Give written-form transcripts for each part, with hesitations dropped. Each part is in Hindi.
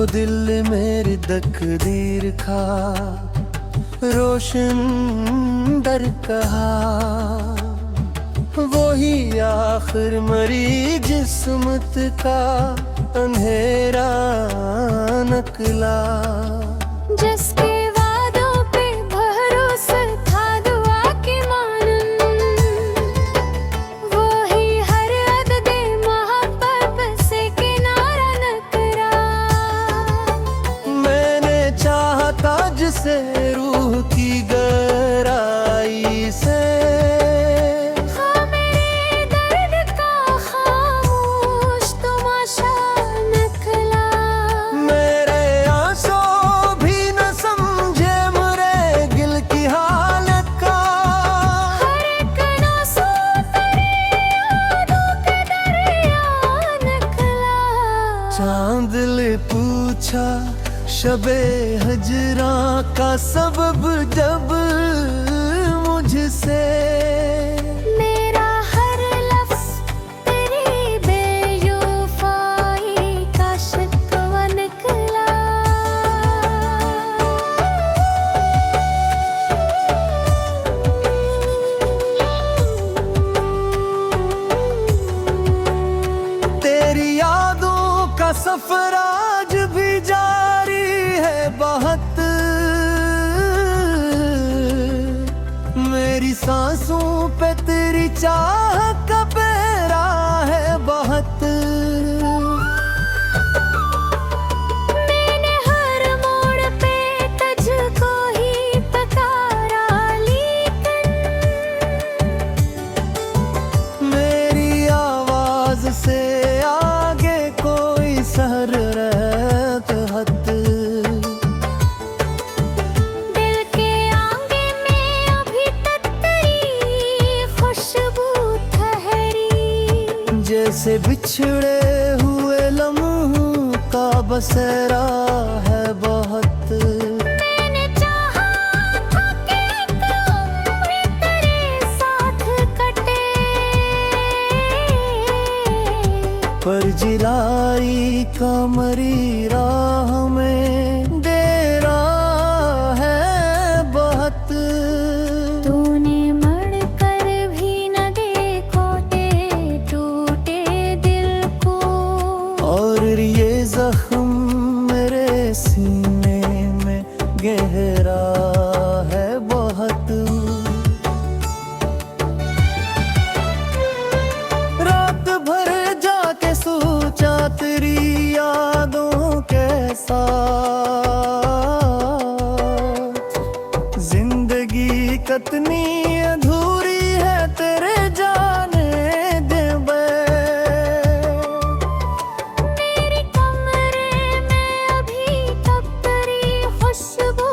दिल मेरी तकदीर खा रोशन दर कहा, वही आखिर मरी जिस्मत का अंधेरा नकला। जिसके वादों पे भरोसा था दुआ के मानन, वही हर अददे मोहब्बत से किनारा न करा। मैंने चाहा था जिसे रूह की गहराई से, हाँ मेरे दर्द का खामोश तमाशा निकला। मेरे आंसू भी न समझे मरे दिल की हालत का। हर एक आंसू तेरी यादों के दरिया निकला। चांद ले पूछा शबे हजरा का सबब जब मुझसे, मेरा हर लफ्ज़ तेरी बेवफाई का शिकवा निकला। तेरी यादों का सफर आज भी जारी है बहुत। मेरी सांसों पे तेरी चाह का पहरा है बहुत। मैंने हर मोड़ पे तुझको ही पुकारा, लेकिन मेरी आवाज से आगे कोई सर रहत हत। दिल के आंगे में अभी तक तेरी खुशबू ठहरी। जैसे बिछड़े हुए लम्हों का बसेरा है बहुत। मैंने चाहा था कि एक उम्र तेरे साथ कटे, पर जिलाई का मरी राह में देरा है बहुत। तूने मड़ कर भी न देखो ते टूटे दिल को। और ये जख्म मेरे सीने में गहरा है बहुत। रात भर जाके सोचा तेरी यादों के साथ, जिंदगी कितनी अधूरी है तेरे जाने दे बे। मेरे कमरे में अभी तक तेरी खुशबू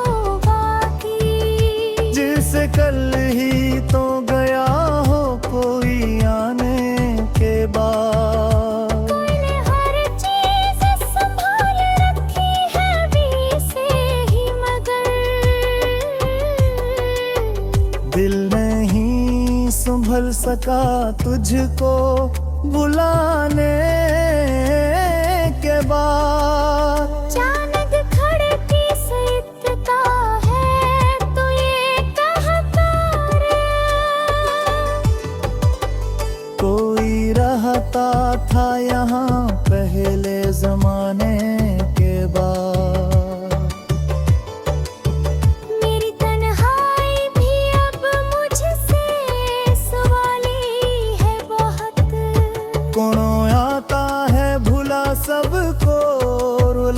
बाकी। जिसे कल ही तो गया हो कोई आने के बाद। तूने हर चीज संभाल रखी है अभी से ही, मगर दिल नहीं संभल सका तुझको बुलाने के बाद। चांद खड़की से इतना है तो ये कहता रे। कोई रहता था यहाँ पहले जमाने के बाद। मेरी तन्हाई भी अब मुझसे सवाली है बहुत। कौन आता है भुला सबको रुला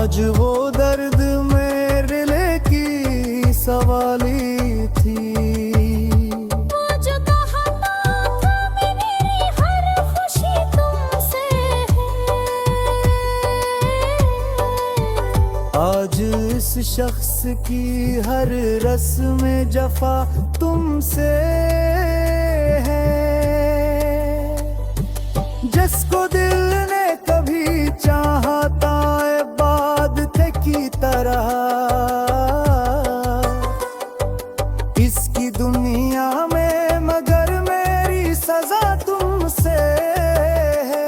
आज वो दर्द मेरे की सवाली थी। वो जो कहता था मेरी हर खुशी तुमसे है, आज इस शख्स की हर रस्म जफा तुमसे है। जिसको दिल ने कभी चाहा था बाद थे की तरह, इसकी दुनिया में मगर मेरी सजा तुमसे है।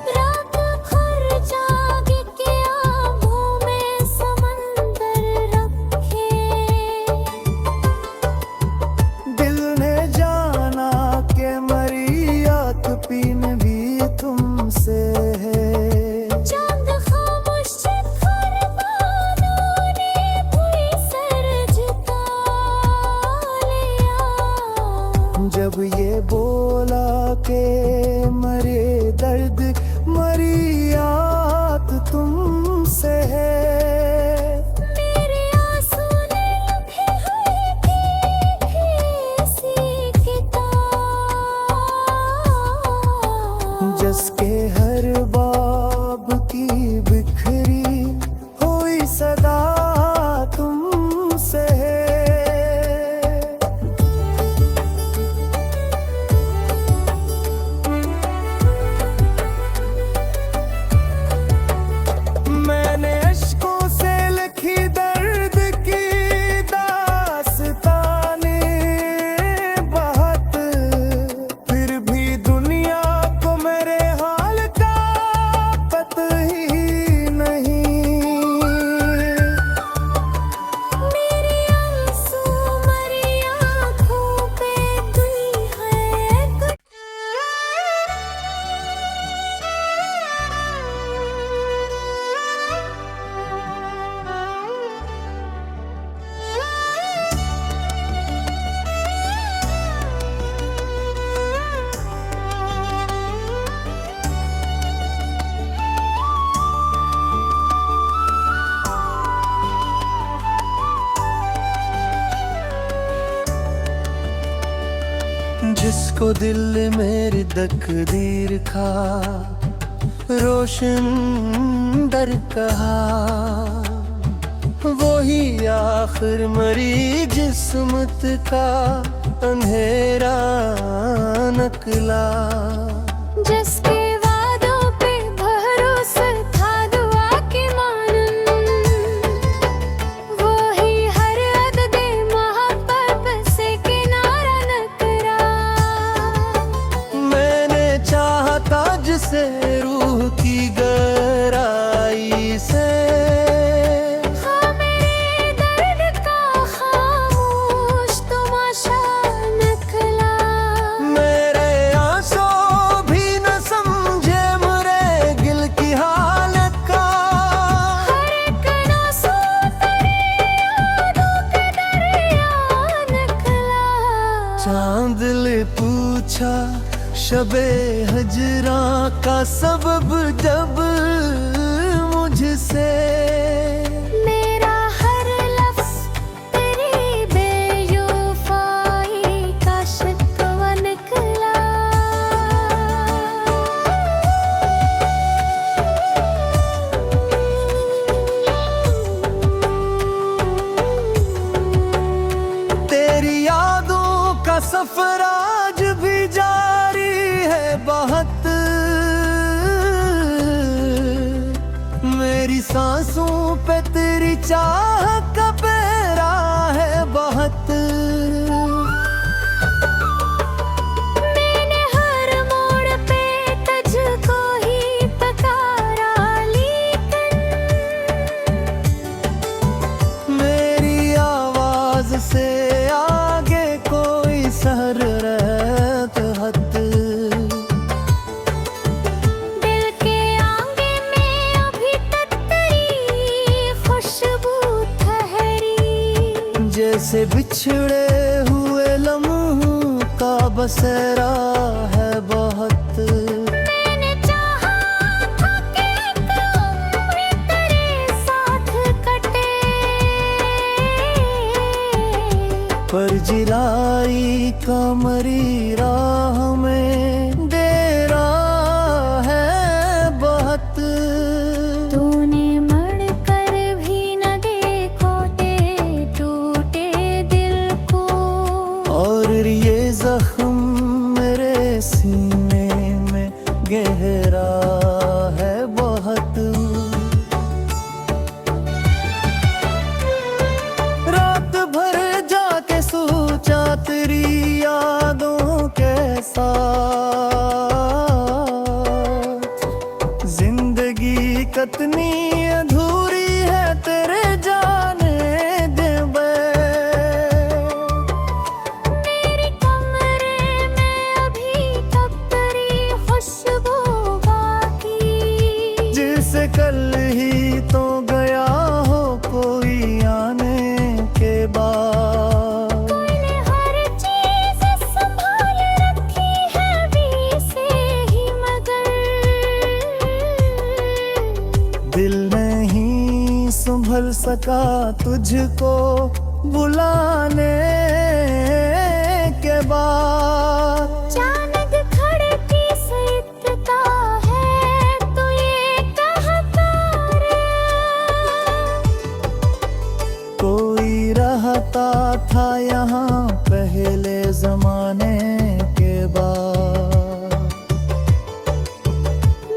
रात भर जाग के आंखों में समंदर रखे, दिल ने जाना के मरियात पीन भी तुमसे है। चांद खामोश फरमानों ने भी सर झुका लिया। जब ये बोला के मरे दर्द मरियात तुमसे है। मेरे आंसू ने लिखे हैं सी किताब, जिसके हर बाब की बिखरी हुई सदा तुमसे है। मैंने अश्कों से लिखी दर्द की दास्ताने बहुत, फिर भी दुनिया को मेरे हाल का पता ही नहीं। मेरे आंसू मरी आँखों पे दुई है। जिसको दिल मेरी तकदीर का रोशन दर कहा, वही आखिर मरी जिस्मत का अंधेरा नकला। जिसके वादों पे भरोसा था दुआ के मानन, वो ही हर अददे मोहब्बत से किनारा न करा। मैंने चाहा था जिसे रूह की गहराई से, हाँ मेरे दर्द का खामोश तमाशा निकला। मेरे आंसू भी न समझे मरे गिल की हालत का। हर एक आंसू तेरी यादों के दरिया निकला। चांद ले पूछा शबे हजरा का सबब जब मुझसे, मेरा हर लफ्ज़ तेरी बेवफाई का शिकवा निकला। तेरी यादों का सफर आज भी जारी है बहुत। मेरी सांसों पे तेरी चाह का पहरा है बहुत। मैंने हर मोड़ पे तुझको ही पुकारा, लेकिन मेरी आवाज से आगे कोई सर रहत हत। दिल के आंगे में अभी तक तेरी खुशबू ठहरी। जैसे बिछड़े हुए लम्हों का बसेरा है बहुत। मैंने चाहा था कि एक सीने में गहरा है बहुत। रात भर जाके सोचा तेरी यादों के साथ, जिंदगी कितनी अधूरी है तेरे जाने दे बे। मेरे कमरे में अभी तक तेरी खुशबू बाकी, जिसे कल ही तो गया हो कोई आने के बाद। कोई ने हर चीज संभाल रखी है अभी से ही, मगर दिल नहीं संभल सका तुझको बुलाने के बाद। चानक खड़की से इतना है तो ये कहता रे, कोई रहता था यहाँ पहले जमाने के बाद।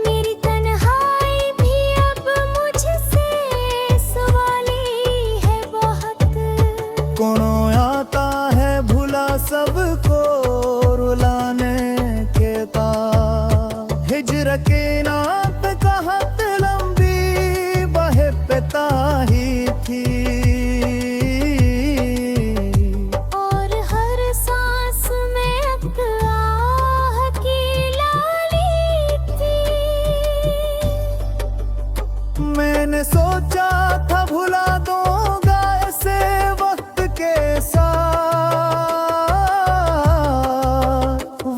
मेरी तन्हाई भी अब मुझसे सवाली है बहुत। कौन आता है भुला सबको रुलाने के बाद। हिजर के नाम पे कहत लंबी बहे पिता ही थी, और हर सांस में एक आह की लाली थी। मैंने सोचा था भुला दूंगा ऐसे वक्त के साथ,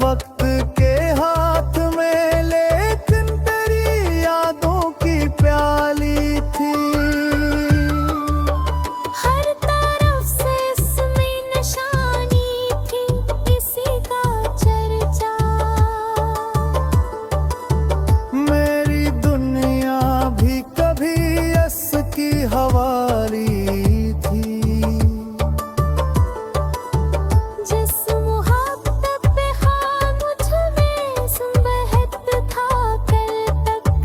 वक्त के हाथ में, लेकिन तेरी यादों की प्याली थी। हर तरफ से इसमें निशानी थी, इसी का चर्चा। मेरी दुनिया भी कभी यस की हवाली थी, जिस मुहब्बत पे हाँ मुझ में बहत था कल तक,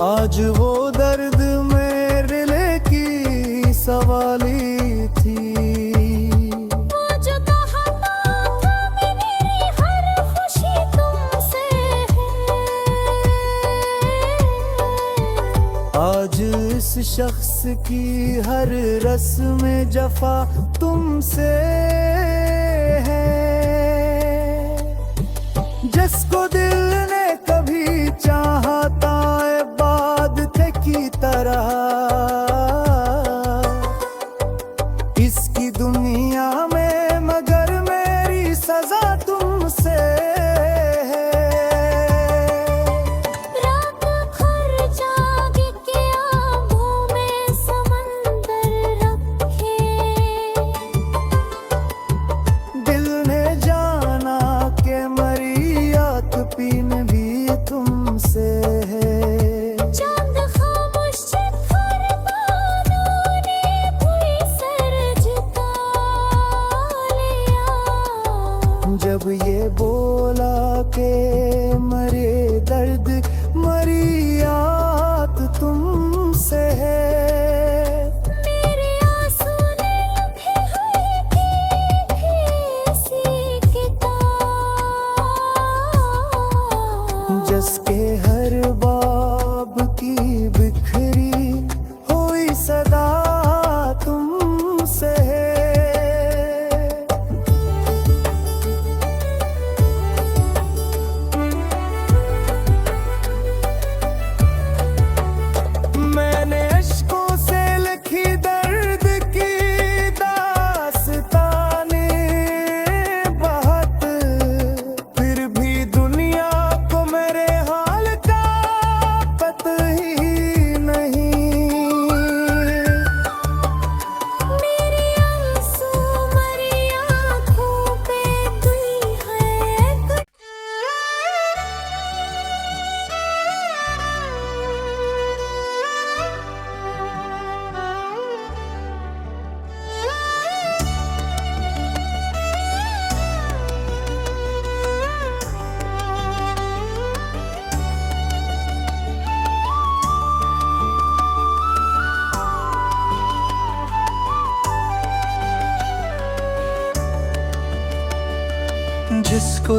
आज वो दर्द मेरे लिए की सवाली थी। वो जो कहा था मेरी हर खुशी तुमसे है, आज इस शख्स की हर रस्म जफा तुमसे है। जिसको दिल ने कभी चाहा था बाद थे की तरह, इसकी दुनिया में मगर मेरी सजा तुमसे है। रात भर जाग के आंखों में समंदर रखे, दिल ने जाना के मरी याद पीन भी तुमसे है। चांद खामोश था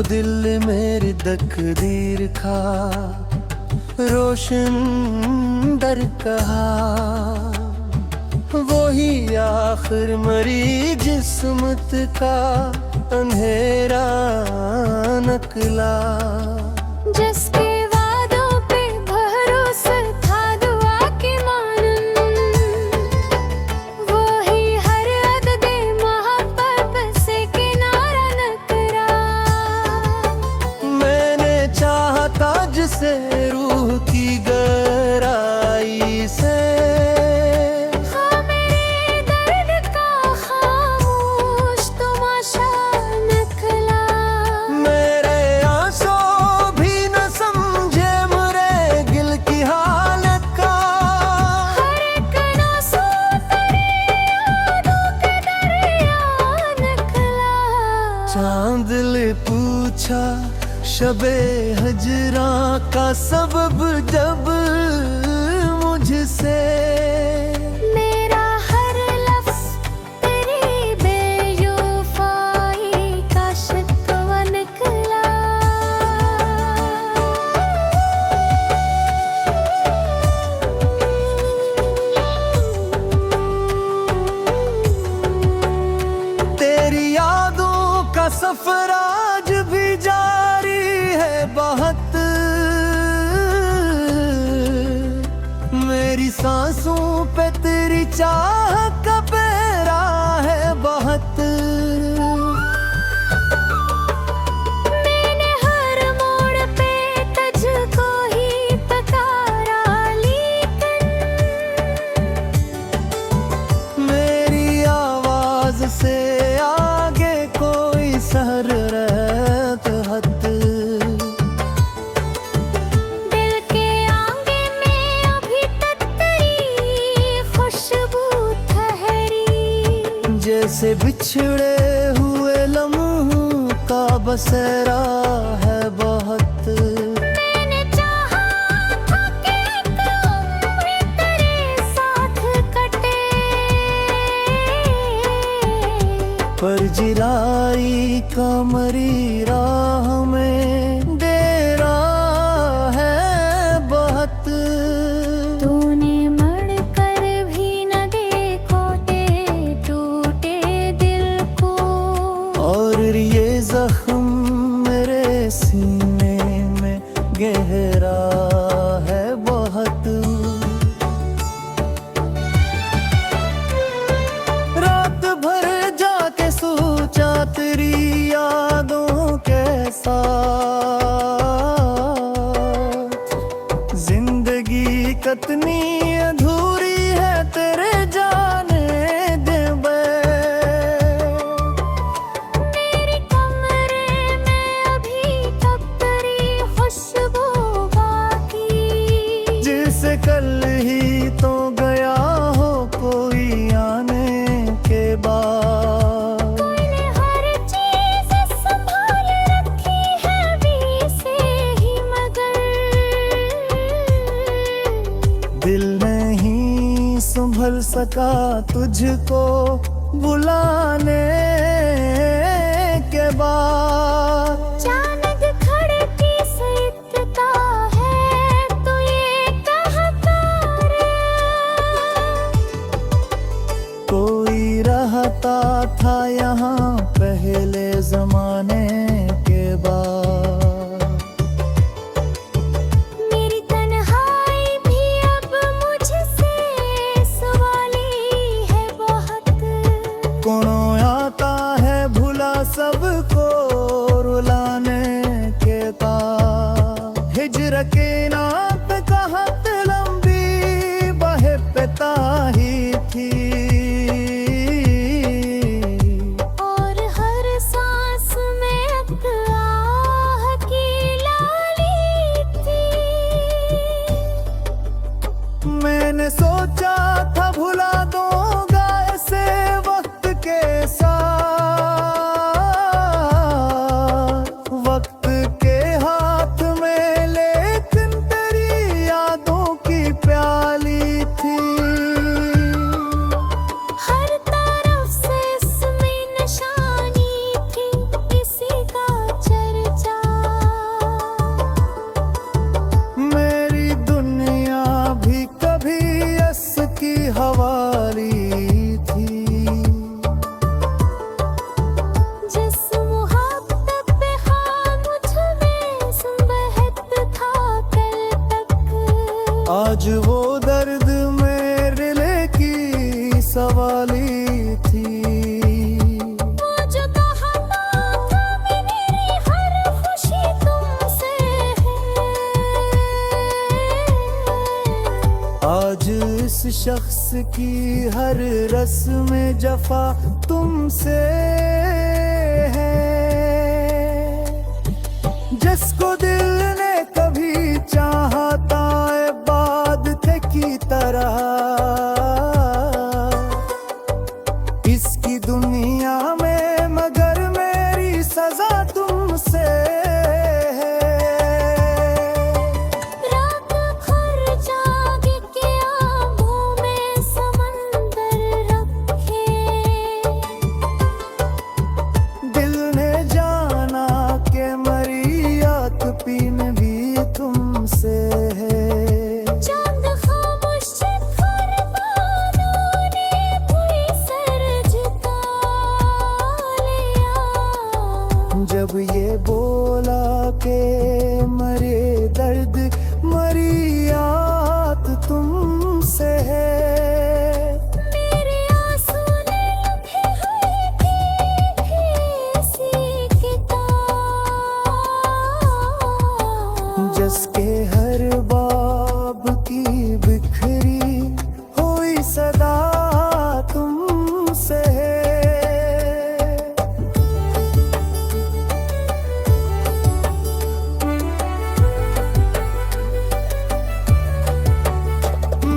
दिल मेरी तकदीर खा रोशन दर कहा, वही आखिर मरी जिस्मत का अंधेरा नकला। जिसके वादों पे भरोसा था दुआ के मानन, वही हर अददे मोहब्बत से किनारा न करा। मैंने चाहा था जिसे रूह की गहराई से, हाँ मेरे दर्द का खामोश तमाशा निकला। मेरे आंसू भी न समझे मुरे गिल की हालत का। हर एक आंसू तेरी यादों के दरिया निकला। चांद ले पूछा शबे हजरा का सबब जब मुझसे, मेरा हर लफ्ज़ तेरी बेवफाई का शिकवा निकला। तेरी यादों का सफर आज भी जारी है बहुत। मेरी सांसों पे तेरी चाह का पहरा है बहुत। मैंने हर मोड़ पे तुझको ही पुकारा, लेकिन मेरी आवाज से आगे कोई सर रहत हत। दिल के आंगे में अभी तक तेरी खुशबू ठहरी। जैसे बिछड़े हुए लम्हों का बसेरा है बहुत। मैंने चाहा था कि एक उम्र तेरे साथ कटे, पर जिलाई का मरी राह में डेरा है बहुत। तूने मड़ कर भी न देखो ते टूटे दिल को। और ये जख्म मेरे सीने में गहरा है बहुत। रात भर जाके सोचा तेरी यादों के साथ, जिंदगी कितनी अधूरी है तेरे जाने दे बे। मेरे कमरे में अभी तक तेरी खुशबू बाकी। जिसे कल ही तो गया हो कोई आने के बाद। कोई ने हर चीज संभाल रखी है अभी से ही, मगर दिल नहीं संभल सका तुझको बुलाने के बाद। चांद खड़की से इतना है तो ये कहता रे। कोई रहता था यहाँ पहले जमाने के बाद। मेरी तन्हाई भी अब मुझसे सवाली है बहुत। कौन आता है भुला सबको रुलाने के बाद। हिजर के नाम पे कहाँ पे लंबी बाहें पे ताही थी। और हर सांस में एक आह की लाली थी। मैंने सोचा था भुला दूंगा ऐसे वक्त के साथ। वक्त के हाथ में लेकिन तेरी यादों की प्याली थी। हर तरफ से इसमें निशानी थी, इसी का चर्चा आज वो दर्द मेरे लिए की सवाली थी। वो जो कहता था मेरी हर खुशी तुमसे है, आज इस शख्स की हर रस्म जफा तुमसे है। जिसको दिल ने कभी चाहा था बाद थे की तरह, इसकी दुनिया में मगर मेरी सजा तुमसे है। रात भर जाग के आंखों में समंदर रखे, दिल ने जाना के मरियात पीन भी तुमसे है। चांद खामोश फरमानों ने कोई सर झुका लिया। जब ये बोला के मरे दर्द मरियात तुमसे है। मेरे आंसू ने लिखे हैं ऐसी किताब, जिसके हर बाब की बिखरी हुई सदा तुमसे है।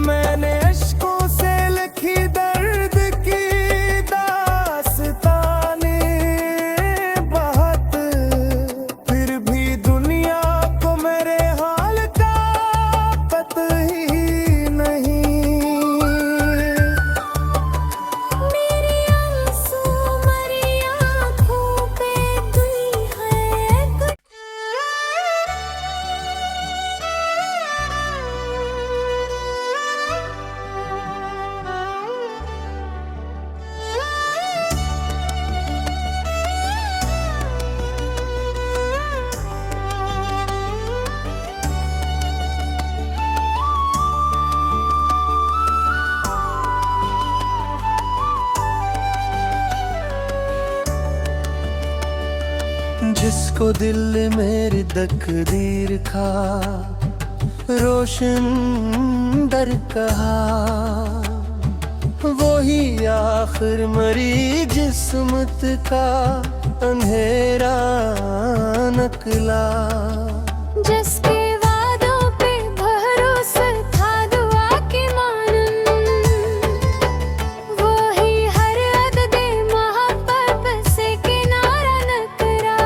मैंने अश्कों से लिखी दर्द की दास्ताने बहुत, फिर भी दुनिया को मेरे हाल का पता ही नहीं। मेरे आंसू मरी आँखों पे दुई है। जिसको दिल मेरी तकदीर का रोशन दर कहा, वो ही आखिर मरी जिस्मत का अंधेरा नकला। जिसके वादों पे भरोसा था दुआ के मानन, वो ही हर अददे मोहब्बत से किनारा न करा।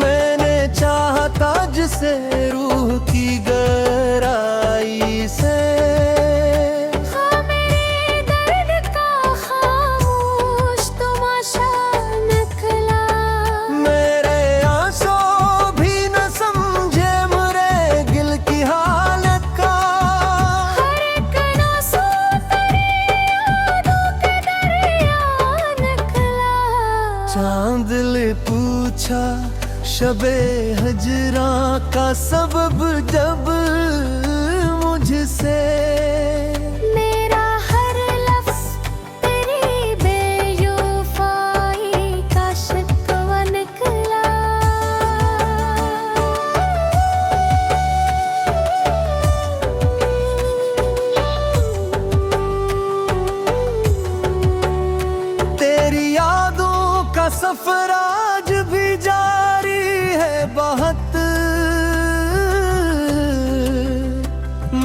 मैंने चाहा था जिसे रूह की गहराई से, हाँ मेरे दर्द का खामोश तमाशा निकला। मेरे आंसू भी न समझे मुरे गिल की हालत का। हर एक आंसू तेरी यादों के दरिया निकला। चांद ले पूछा शबे हजरा का सबब जब मुझसे, मेरा हर लफ्ज़ तेरी बेवफाई का शिकवा निकला। तेरी यादों का सफर आज भी जारी है बहुत।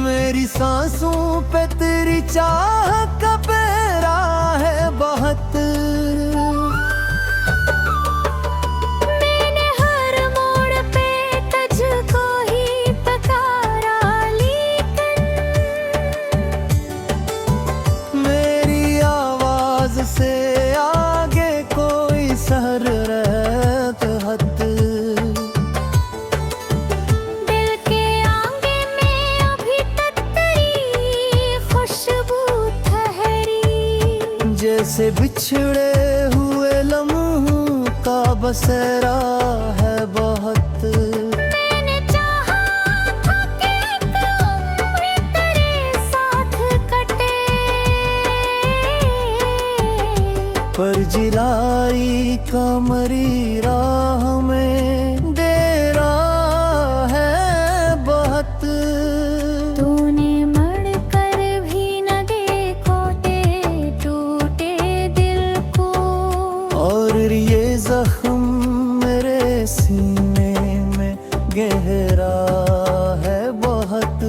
मेरी सांसों पे तेरी चाह का पहरा है बहुत। मैंने हर मोड़ पे तुझको ही पुकारा, लेकिन मेरी आवाज से आगे कोई सर रहत हत। दिल के आंगे में अभी तक तेरी खुशबू ठहरी। जैसे बिछड़े हुए लम्हों का बसेरा है बहुत। मैंने चाहा था कि एक कमरी राह में डेरा है बहुत। तूने मड़ कर भी न देखो टूटे दिल को। और ये जख्म मेरे सीने में गहरा है बहुत।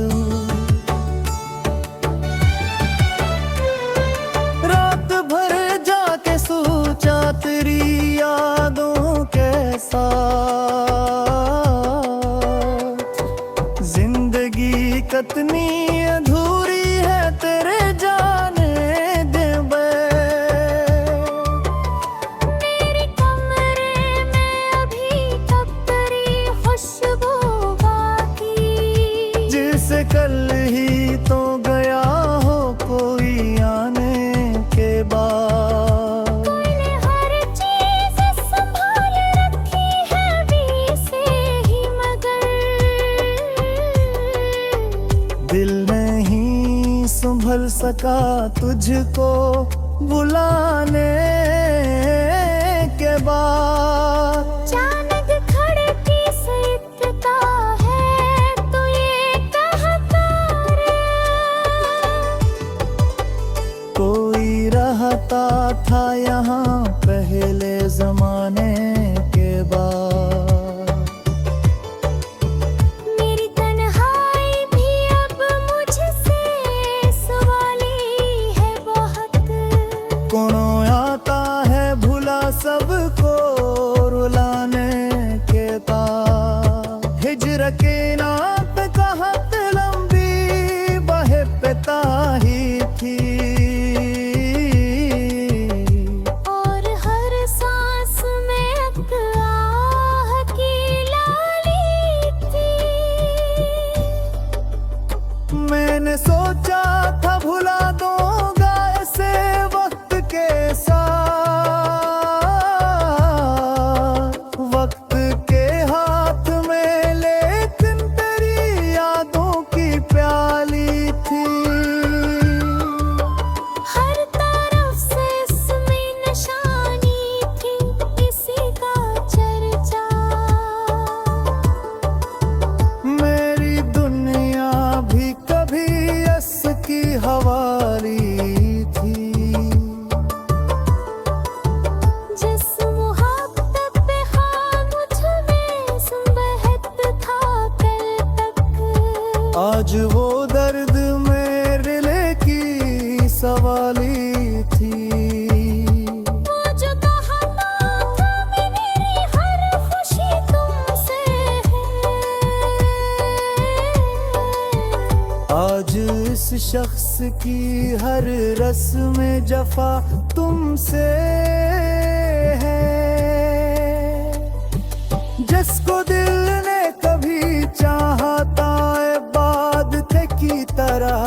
रात भर जाके सोचा तेरी यादों के साथ। जिंदगी कितनी अधूरी है तेरे जाने दे बे। मेरे कमरे में अभी तक तेरी खुशबू बाकी। जिसे कल ही तो गया हो कोई आने के बाद। तूने हर चीज संभाल रखी है अभी से ही मगर दिल नहीं संभल सका तुझको बुलाने के बाद। चांद खड़की से इतना है तो ये कहता रे। कोई रहता था यहाँ पहले जमाने के बाद। मेरी तन्हाई भी अब मुझसे सवाली है बहुत। कौन आता है भुला सबको रुलाने के बाद। हिजर के नात कहाँ लंबी बहे पिता ही थी। और हर सांस में एक आह की लाली थी। मैंने सोचा था भुला दूंगा ऐसे वक्त के साथ। वक्त के हाथ में लेकिन तेरी यादों की प्याली थी। हर तरफ से इसमें निशानी थी इसी का चर्चा। मेरी दुनिया भी कभी यस की हवाली थी। जिस मुहब्बत पे हाँ मुझ में बहत था कल तक। आज वो दर्द मेरे लिए की सवाली थी। वो जो कहता था मेरी हर खुशी तुमसे है। आज इस शख्स की हर रस्म जफा तुमसे है। जिसको दिल ने कभी चाहा था बाद थे की तरह।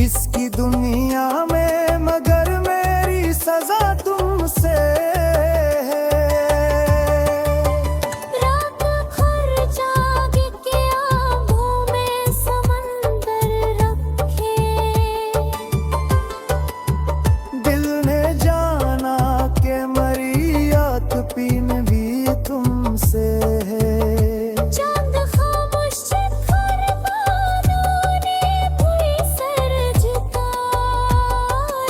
इसकी दुनिया में मगर मेरी सजा तुमसे है। रात भर जाग के आंखों में समंदर रखे। दिल ने जाना के मरियात पीन भी तुमसे है। चांद खामोश कारवानों ने भी सर झुका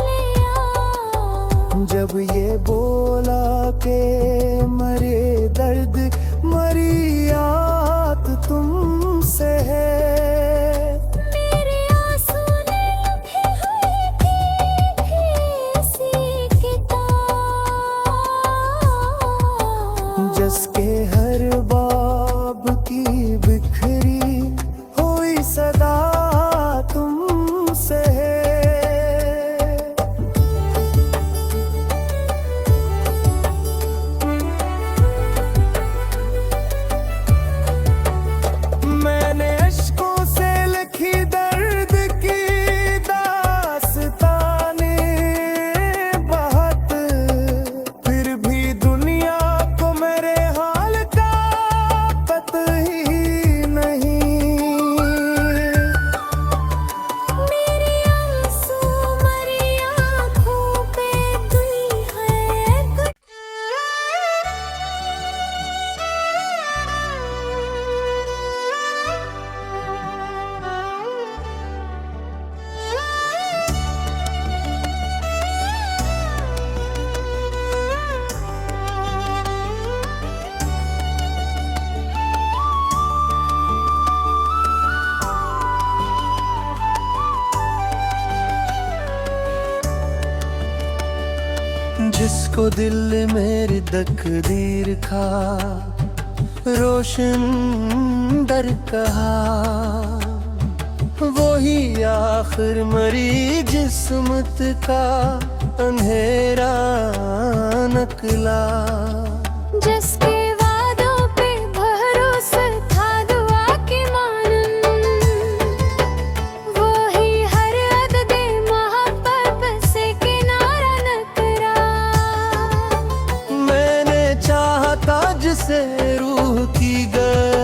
लिया। जब ये बोला के मरे दर्द मरियात तुमसे है। मेरे आंसू ने लिखे हुए थी सी किताब। जिसके हर बार जिसको दिल मेरी तकदीर खा रोशन दर कहा, वही आखिर मरी जिस्मत का अंधेरा नकला। जिसके वादों पे भरोसा था दुआ की मानन, वही हर अददे मोहब्बत से किनारा न करा। मैंने चाहा था जिसे रूह की गर